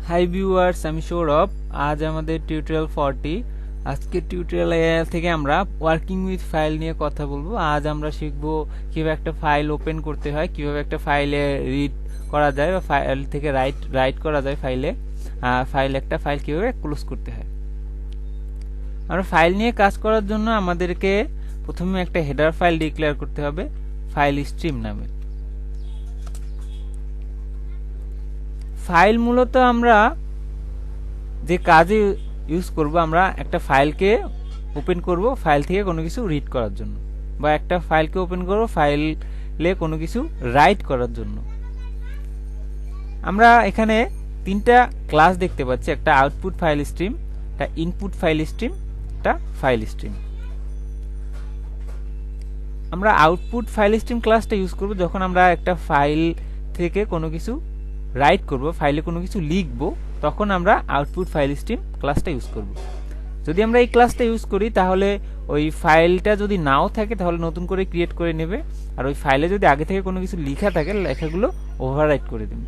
Hi viewers, আমি সৌরভ। আজ আমাদের টিউটোরিয়াল 40। আজকে টিউটোরিয়াল থেকে আমরা ওয়ার্কিং উইথ ফাইল নিয়ে কথা বলবো। আজ আমরা শিখবো কিভাবে একটা ফাইল ওপেন করতে হয়, কিভাবে একটা ফাইলে রিড করা যায় বা ফাইল থেকে রাইট করা যায় ফাইলে, একটা ফাইল কিভাবে ক্লোজ করতে হয়। আমরা ফাইল নিয়ে কাজ করার জন্য আমাদেরকে প্রথমে একটা হেডার ফাইল ডিক্লেয়ার করতে হবে ফাইল স্ট্রিম নামে। ফাইল মূলত আমরা যে কাজে ইউজ করব, আমরা একটা ফাইলকে ওপেন করব ফাইল থেকে কোনো কিছু রিড করার জন্য, বা একটা ফাইলকে ওপেন করব ফাইলে কোনো কিছু রাইট করার জন্য। আমরা এখানে তিনটা ক্লাস দেখতে পাচ্ছি, একটা আউটপুট ফাইল স্ট্রিম, একটা ইনপুট ফাইল স্ট্রিম, একটা ফাইল স্ট্রিম। আমরা আউটপুট ফাইল স্ট্রিম ক্লাসটা ইউজ করব যখন আমরা একটা ফাইল থেকে কোনো কিছু রাইট করব, ফাইলে কোনো কিছু লিখব, তখন আমরা আউটপুট ফাইল স্ট্রিম ক্লাসটা ইউজ করব। যদি আমরা এই ক্লাসটা ইউজ করি তাহলে ওই ফাইলটা যদি নাও থাকে তাহলে নতুন করে ক্রিয়েট করে নেবে, আর ওই ফাইলে যদি আগে থেকে কোনো কিছু লেখা থাকে লেখাগুলো ওভাররাইট করে দেবে।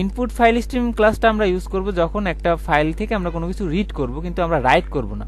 ইনপুট ফাইল স্ট্রিম ক্লাসটা আমরা ইউজ করব যখন একটা ফাইল থেকে আমরা কোনো কিছু রিড করব কিন্তু আমরা রাইট করব না,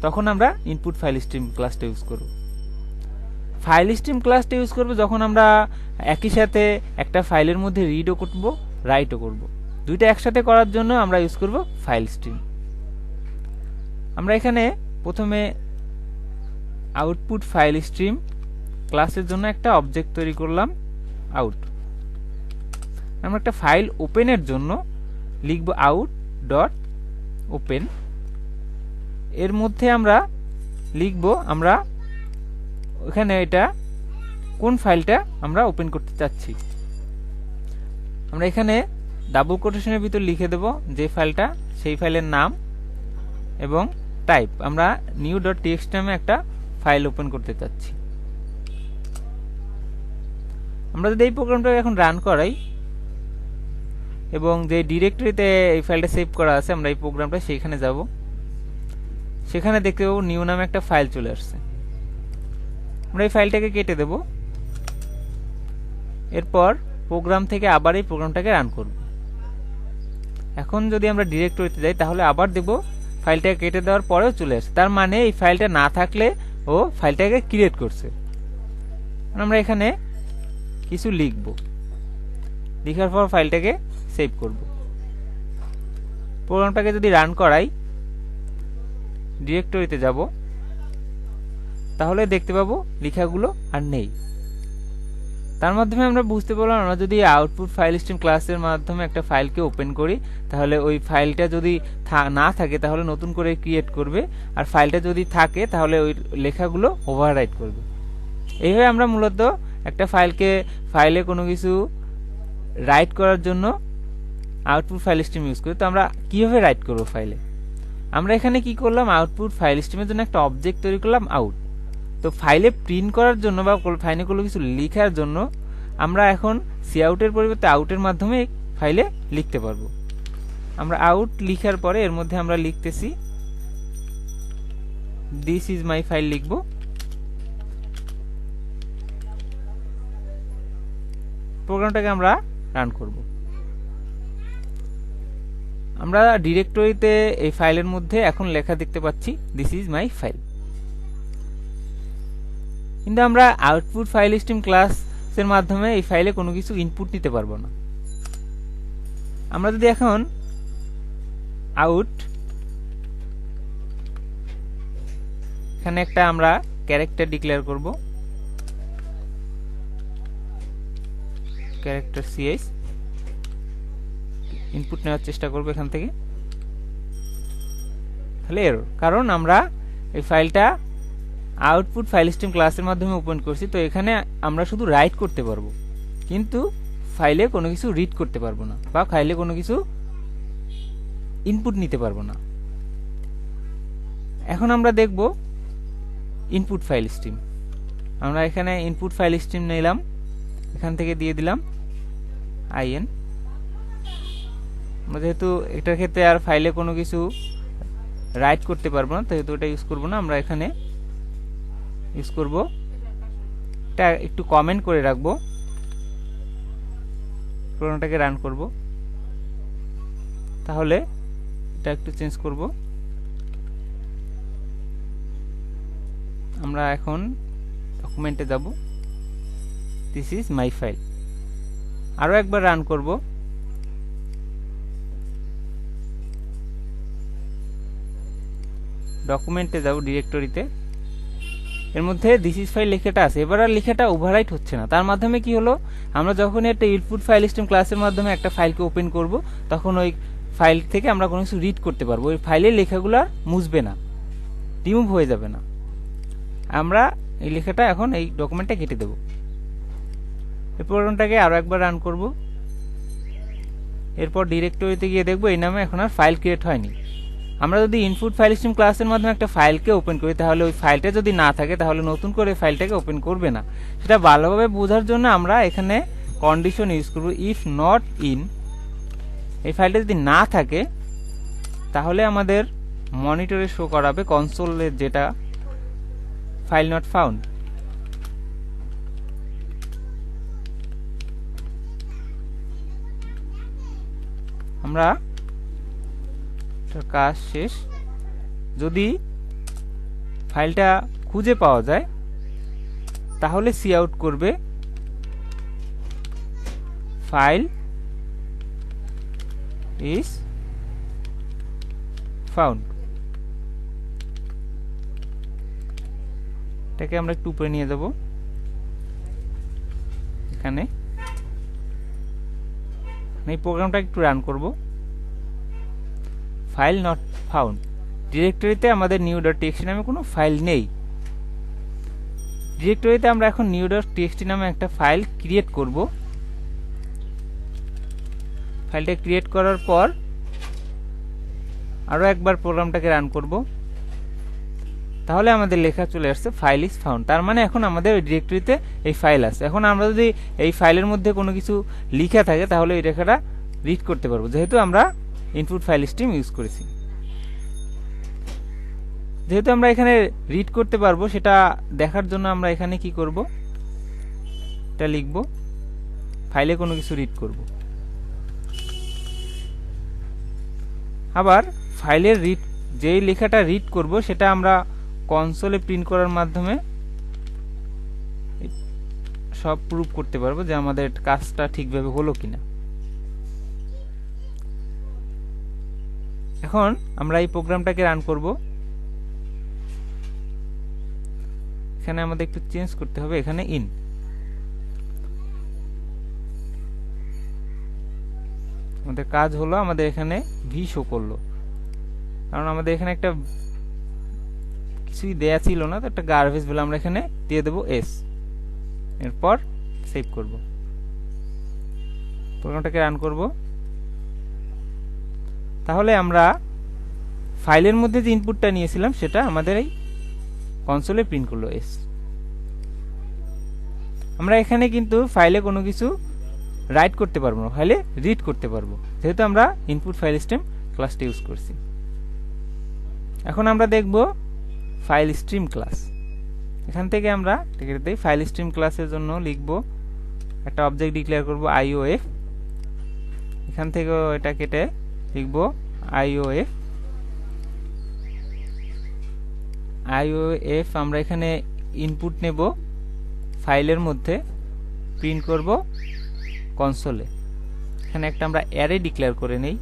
তখন আমরা ইনপুট ফাইল স্ট্রিম ক্লাসটা ইউজ করব। ফাইল স্ট্রিম ক্লাসটা ইউজ করব যখন আমরা একই সাথে একটা ফাইলের মধ্যে রিডও করব, রাইটও করব। দুইটা একসাথে করার জন্য আমরা ইউজ করব ফাইল স্ট্রিম। আমরা এখানে প্রথমে আউটপুট ফাইল স্ট্রিম ক্লাসের জন্য একটা অবজেক্ট তৈরি করলাম আউট। আমরা একটা ফাইল ওপেনের জন্য লিখব আউট ডট ওপেন। এর মধ্যে আমরা লিখব আমরা ওখানে এটা কোন ফাইলটা আমরা ওপেন করতে চাচ্ছি। আমরা এখানে ডাবল কোটেশনের ভিতর লিখে দেব যে ফাইলটা, সেই ফাইলের নাম এবং টাইপ। আমরা new.txt নামে একটা ফাইল ওপেন করতে চাচ্ছি। আমরা যদি এই প্রোগ্রামটা এখন রান করাই এবং যে ডিরেক্টরিতে এই ফাইলটা সেভ করা আছে, আমরা এই প্রোগ্রামটা সেইখানে যাব, সেখানে দেখতে পাবো নিউ নামে একটা ফাইল চলে আসছে। আমরা এই ফাইলটাকে কেটে দেব, এরপর প্রোগ্রাম থেকে আবার এই প্রোগ্রামটাকে রান করব। এখন যদি আমরা ডিরেক্টরিতে যাই তাহলে আবার দেখব ফাইলটাকে কেটে দেওয়ার পরেও চলে আসে, তার মানে এই ফাইলটা না থাকলে ও ফাইলটাকে ক্রিয়েট করছে। আমরা এখানে কিছু লিখব, লেখার পর ফাইলটাকে সেভ করব। প্রোগ্রামটাকে যদি রান করাই, ডিরেক্টরিতে যাব, তাহলে দেখতে পাবো লেখাগুলো আর নেই। তার মাধ্যমে আমরা বুঝতে পারলাম আমরা যদি আউটপুট ফাইল স্ট্রিম ক্লাসের মাধ্যমে একটা ফাইলকে ওপেন করি তাহলে ওই ফাইলটা যদি না থাকে তাহলে নতুন করে ক্রিয়েট করবে, আর ফাইলটা যদি থাকে তাহলে ওই লেখাগুলো ওভাররাইট করবে। এইভাবে আমরা মূলত একটা ফাইলে কোনো কিছু রাইট করার জন্য আউটপুট ফাইল স্ট্রিম ইউজ করি। তো আমরা কিভাবে রাইট করব ফাইলে? আমরা এখানে কি করলাম, আউটপুট ফাইল স্ট্রিমের জন্য একটা অবজেক্ট তৈরি করলাম আউট। তো ফাইলে প্রিন্ট করার জন্য বা ফাইলে কোনো কিছু লেখার জন্য আমরা এখন সিআউটের পরিবর্তে আউটের মাধ্যমে ফাইলে লিখতে পারবো। আমরা আউট লিখার পরে এর মধ্যে আমরা লিখতেছি দিস ইজ মাই ফাইল লিখব। প্রোগ্রামটাকে আমরা রান করব। আমরা ডিরেক্টরিতে এই ফাইলের মধ্যে এখন লেখা দেখতে পাচ্ছি দিস ইজ মাই ফাইল। কিন্তু আমরা আউটপুট ফাইল স্ট্রিম ক্লাসের মাধ্যমে এই ফাইলে কোনো কিছু ইনপুট নিতে পারবো না। আমরা যদি এখন আউট, এখানে একটা আমরা ক্যারেক্টার ডিক্লেয়ার করব, ক্যারেক্টার সিএস, ইনপুট নেওয়ার চেষ্টা করব এখান থেকে, তাহলে এরর, কারণ আমরা এই ফাইলটা আউটপুট ফাইল স্ট্রিম ক্লাসের মাধ্যমে ওপেন করছি। তো এখানে আমরা শুধু রাইট করতে পারবো কিন্তু ফাইলে কোনো কিছু রিড করতে পারবো না, বা ফাইলে কোনো কিছু ইনপুট নিতে পারবো না। এখন আমরা দেখব ইনপুট ফাইল স্ট্রিম। আমরা এখানে ইনপুট ফাইল স্ট্রিম নিলাম, এখান থেকে দিয়ে দিলাম আইএন। আমরা যেহেতু এটার ক্ষেত্রে আর ফাইলে কোনো কিছু রাইট করতে পারবো না, যেহেতু এটা ইউজ করবো না, আমরা এখানে ইউজ করব, এটা একটু কমেন্ট করে রাখবো, প্রোগ্রামটাকে রান করব। তাহলে এটা একটু চেঞ্জ করব। আমরা এখন ডকুমেন্টে যাব, দিস ইজ মাই ফাইল। আরো একবার রান করব। ডকুমেন্টে যাব, ডিরেক্টরিতে, এর মধ্যে দিস ইজ ফাইল লেখাটা আছে। এবার আর লেখাটা ওভাররাইট হচ্ছে না। তার মাধ্যমে কি হলো, আমরা যখন একটা ইনপুট ফাইল সিস্টেম ক্লাসের মাধ্যমে একটা ফাইলকে ওপেন করব, তখন ওই ফাইল থেকে আমরা কোনো কিছু রিড করতে পারবো। ওই ফাইলের লেখাগুলো আর মুছবে না, রিমুভ হয়ে যাবে না। আমরা এই লেখাটা এখন এই ডকুমেন্টটা কেটে দেব। এই প্রোগ্রামটাকে আরো একবার রান করব। এরপর ডিরেক্টরিতে গিয়ে দেখব এই নামে এখন আর ফাইল ক্রিয়েট হয়নি। আমরা যদি ইনপুট ফাইল সিস্টেম ক্লাসের মাধ্যমে একটা ফাইলকে ওপেন করি, তাহলে ওই ফাইলটা যদি না থাকে তাহলে নতুন করে ফাইলটাকে ওপেন করবে না। সেটা ভালোভাবে বোঝার জন্য আমরা এখানে কন্ডিশন ইউজ করব, ইফ নট ইন। এই ফাইলটা যদি না থাকে তাহলে আমাদের মনিটরে শো করাবে কনসোলের যেটা ফাইল নট ফাউন্ড। আমরা কাজ শেষ। যদি ফাইলটা খুঁজে পাওয়া যায় তাহলে সি আউট করবে ফাইল ইজ ফাউন্ড। এটাকে আমরা একটু উপরে নিয়ে যাব। এখানে এই প্রোগ্রামটা একটু রান করব। ফাইল নট ফাউন্ড, ডিরেক্টরিতে আমাদের new.txt নামে কোনো ফাইল নেই। ডিরেক্টরিতে আমরা এখন new.txt নামে একটা ফাইল ক্রিয়েট করব। ফাইলটা ক্রিয়েট করার পর আরো একবার প্রোগ্রামটাকে রান করব। তাহলে আমাদের লেখা চলে আসছে ফাইল ইজ ফাউন্ড। তার মানে এখন আমাদের ওই ডিরেক্টরিতে এই ফাইল আছে। এখন আমরা যদি এই ফাইলের মধ্যে কোনো কিছু লেখা থাকে তাহলে এই লেখাটা রিড করতে পারবো, যেহেতু আমরা ইনপুট ফাইল সিস্টেম ইউজ করেছি। যেহেতু আমরা এখানে রিড করতে পারবো, সেটা দেখার জন্য আমরা এখানে কি করব, এটা লিখব, ফাইলে কোনো কিছু রিড করব। আবার ফাইলের রিড, যেই লেখাটা রিড করব সেটা আমরা কনসোলে প্রিন্ট করার মাধ্যমে সব প্রুফ করতে পারবো যে আমাদের কাজটা ঠিকভাবে হলো কিনা। এখন আমরা এই প্রোগ্রামটাকে রান করব। এখানে আমাদের একটু চেঞ্জ করতে হবে, এখানে ইন। আমাদের কাজ হলো, আমাদের এখানে ভি শো করলো, কারণ আমাদের এখানে একটা কিছুই দেয়া ছিল না, তো একটা গার্বেজ ভ্যালু আমরা এখানে দিয়ে দেবো এস। এরপর সেভ করব, প্রোগ্রামটাকে রান করব। তাহলে আমরা ফাইলের মধ্যে যে ইনপুটটা নিয়েছিলাম সেটা আমাদের এই কনসোলে প্রিন্ট করলো এস। আমরা এখানে কিন্তু ফাইলে কোনো কিছু রাইট করতে পারবো না, ফাইলে রিড করতে পারবো, যেহেতু আমরা ইনপুট ফাইল সিস্টেম ক্লাসটা ইউজ করছি। এখন আমরা দেখব ফাইল স্ট্রিম ক্লাস। এখান থেকে আমরা ফাইল স্ট্রিম ক্লাসের জন্য লিখব, একটা অবজেক্ট ডিক্লেয়ার করব IOF। এখান থেকে এটা কেটে লিখব IOF। আমরা এখানে ইনপুট নেব, ফাইলের মধ্যে প্রিন্ট করব কনসোলে। এখানে একটা আমরা অ্যারে ডিক্লেয়ার করে নেই।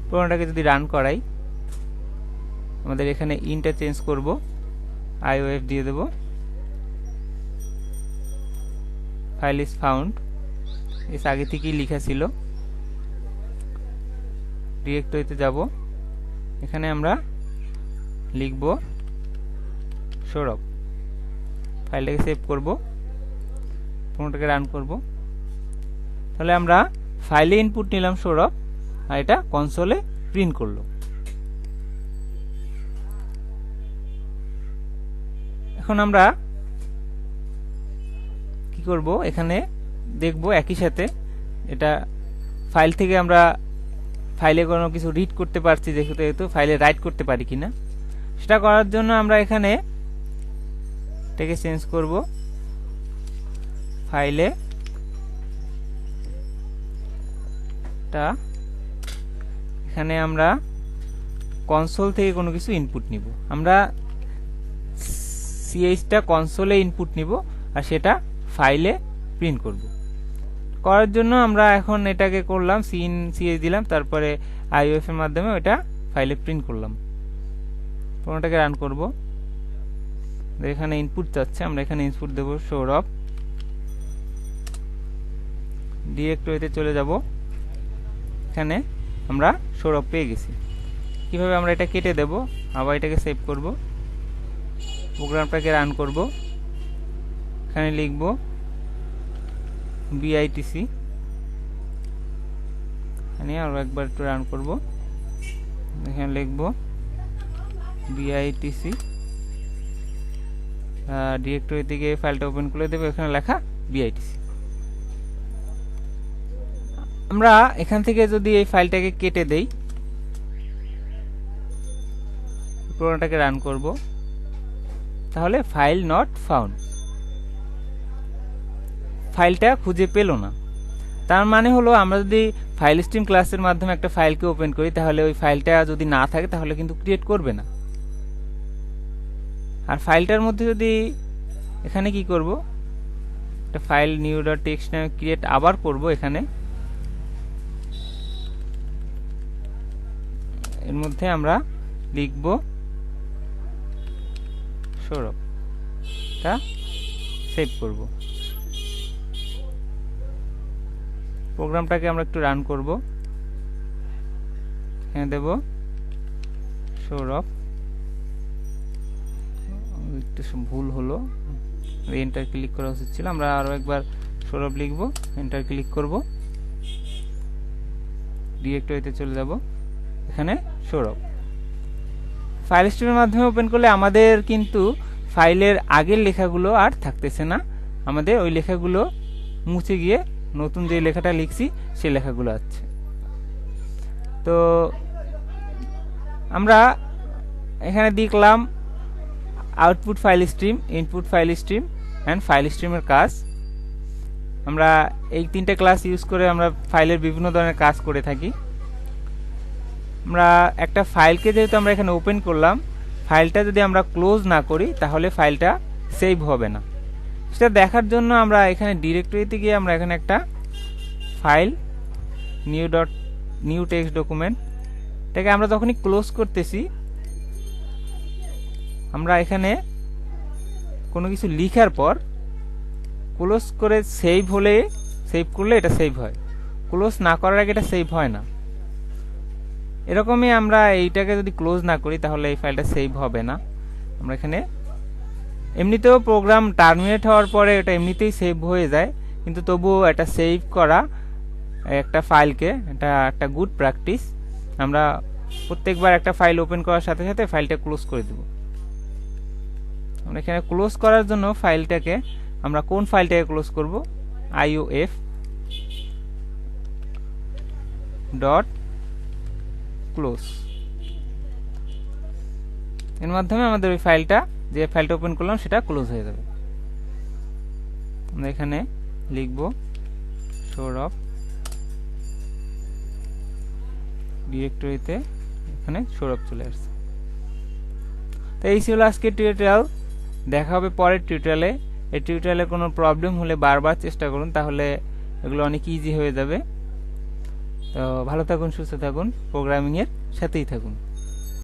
প্রোগ্রামটাকে যদি রান করাই, আমাদের এখানে ইনটা চেঞ্জ করব, IOF দিয়ে দেব, ফাইল ইজ ফাউন্ড। এস আগে থেকেই লেখা ছিল। ডিরেক্টরিতে যাব, এখানে আমরা লিখব সৌরভ। ফাইলটাকে সেভ করব, প্রোগ্রামটাকে রান করব। তাহলে আমরা ফাইলে ইনপুট নিলাম সৌরভ, আর এটা কনসোলে প্রিন্ট করলো। এখন আমরা কি করব, এখানে দেখব একই সাথে এটা ফাইল থেকে আমরা ফাইলে কোনো কিছু রিড করতে পারছি, যেহেতু ফাইলে রাইট করতে পারি কিনা। সেটা করার জন্য আমরা এখানে এটাকে চেঞ্জ করব, ফাইলে টা এখানে আমরা কনসোল থেকে কোনো কিছু ইনপুট নিব। আমরা টা কনসোলে ইনপুট নিব আর সেটা ফাইলে প্রিন্ট করব। করার জন্য আমরা এখন এটাকে করলাম ch দিলাম, তারপরে IOF এর মাধ্যমে ওটা ফাইলে প্রিন্ট করলাম। পুরোটাকে রান করব। এখানে ইনপুট চাচ্ছে, আমরা এখানে ইনপুট দেব সৌরভ। ডিরেক্টরিতে চলে যাব, এখানে আমরা সৌরভ পেয়ে গেছি। কিভাবে আমরা এটা কেটে দেব, আবার এটাকে সেভ করব, প্রোগ্রামটাকে রান করব। এখানে লিখব BITC, এখানে আরো একবার একটু রান করব, এখানে লিখব BITC, ডিরেক্টরি থেকে ফাইলটা ওপেন করে দেব, এখানে লেখা BITC। আমরা এখান থেকে যদি এই ফাইলটাকে কেটে দেই, পুরোটাকে রান করব, তাহলে ফাইল নট ফাউন্ড, ফাইলটা খুঁজে পেল না। তার মানে হলো আমরা যদি ফাইল স্ট্রিম ক্লাসের মাধ্যমে একটা ফাইলকে ওপেন করি, তাহলে ওই ফাইলটা যদি না থাকে তাহলে কিন্তু ক্রিয়েট করবে না। আর ফাইলটার মধ্যে যদি এখানে কি করব, একটা ফাইল new.txt নামে ক্রিয়েট আবার করব। এখানে এর মধ্যে আমরা লিখব সৌরভ, তা সেভ করব। প্রোগ্রামটাকে আমরা একটু রান করব, এখানে দেব সৌরভ, একটু ভুল হলো, এন্টার ক্লিক করা উচিত ছিল। আমরা আরো একবার সৌরভ লিখব, এন্টার ক্লিক করব, ডিরেক্টরিতে চলে যাব, এখানে সৌরভ। ফাইল স্ট্রিমের মাধ্যমে ওপেন করলে আমাদের কিন্তু ফাইলের আগের লেখাগুলো আর থাকতেছে না, আমাদের ওই লেখাগুলো মুছে গিয়ে নতুন যে লেখাটা লিখছি সেই লেখাগুলো আছে। তো আমরা এখানে দেখলাম output file stream, input file stream and file স্ট্রিমের কাজ। আমরা এই তিনটে ক্লাস ইউজ করে আমরা ফাইলের বিভিন্ন ধরনের কাজ করে থাকি। আমরা একটা ফাইলকে যেহেতু আমরা এখানে ওপেন করলাম, ফাইলটা যদি আমরা ক্লোজ না করি তাহলে ফাইলটা সেভ হবে না। সেটা দেখার জন্য আমরা এখানে ডিরেক্টরিতে গিয়ে আমরা এখানে একটা ফাইল নিউ টেক্সট ডকুমেন্ট, এটাকে আমরা যখনই ক্লোজ করতেছি, আমরা এখানে কোনো কিছু লিখার পর ক্লোজ করে সেভ করলে এটা সেভ হয়, ক্লোজ না করার আগে এটা সেভ হয় না। এরকমই আমরা এইটাকে যদি ক্লোজ না করি তাহলে এই ফাইলটা সেভ হবে না। আমরা এখানে এমনিতেও প্রোগ্রাম টার্মিনেট হওয়ার পরে এটা এমনিতেই সেভ হয়ে যায়, কিন্তু তবুও এটা সেভ করা একটা ফাইলকে এটা একটা গুড প্র্যাকটিস। আমরা প্রত্যেকবার একটা ফাইল ওপেন করার সাথে সাথে ফাইলটা ক্লোজ করে দেব। আমরা এখানে ক্লোজ করার জন্য ফাইলটাকে আমরা কোন ফাইলটাকে ক্লোজ করব, IOF ডট ক্লোজ, এর মাধ্যমে আমাদের ওই ফাইলটা, যে ফাইলটা ওপেন করলাম সেটা ক্লোজ হয়ে যাবে। আমরা এখানে লিখব সৌরভ, ডিরেক্টরিতে এখানে সৌরভ চলে আসছে। তো এই ছিল আজকের টিউটোরিয়াল। দেখা হবে পরের টিউটোরিয়ালে। এই টিউটোরিয়ালে কোনো প্রবলেম হলে বারবার চেষ্টা করুন, তাহলে এগুলো অনেক ইজি হয়ে যাবে। তো ভালো থাকুন, সুস্থ থাকুন, প্রোগ্রামিং এর সাথেই থাকুন।